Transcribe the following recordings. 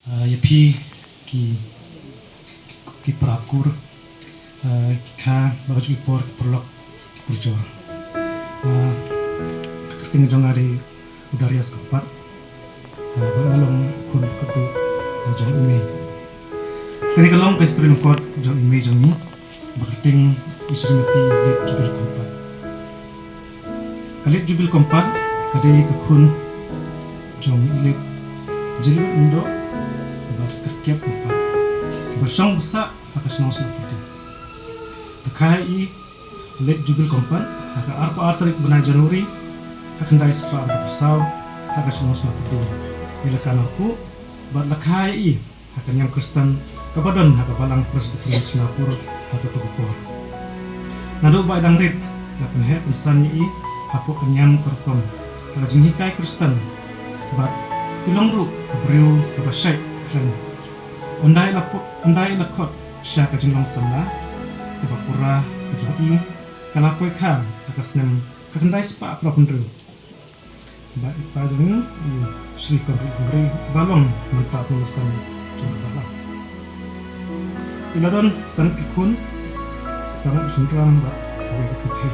Yapi ki prakur ka bagaju ipor perlok purjor. Kerting jong ari udarias kepat. Balong kun kudu jong ime. Kini kalong pestri kot jong ime jong ni berting isrimati lip jubil kompat. Kalit jubil kompat kadai kekun jong lip jilid indo kerkiap kompat. Bersong besar hakas nong seperti. Tekai lip jubil kompat haka arpa artarik benar Januari hakandai sepa arta pesau hakas nong seperti. Bila kan aku buat lekai hakan yang Kristen kebadan haka balang Presbyterian Singapura haka tukupur. Nado ba dang rit lapan he pensan ni hapo kenyam kerkom haka jinghikai Kristen bat ilong ru kebriu kebasai keren undai lakot sya ka jinglong sana kebapura kejoi kalapoi kam haka snem kakandai spa propendru ba ipa jeng Sri Kabri balong mantap tulisan jumlah. Iladon san kikun sang sundram ba kawe kete.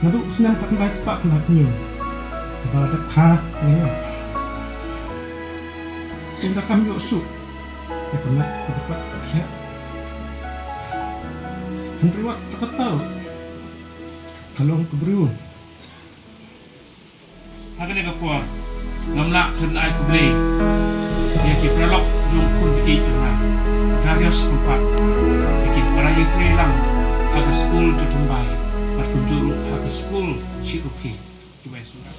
Nadu senang pakai baspak nak nyu. Ba dak ha ni. Indah kam yo su. Ya kena ke dapat kia. Henry wat tak tahu. Kalau kebriu. Akan ni kapua. Ngamla kena ai kubli. Dia ki pralok jong kun bi tengah. Darius 4. Bikin parayu trilang haga school tu tumbai. Berkunjuru haga school Ciruki. Kibai surat.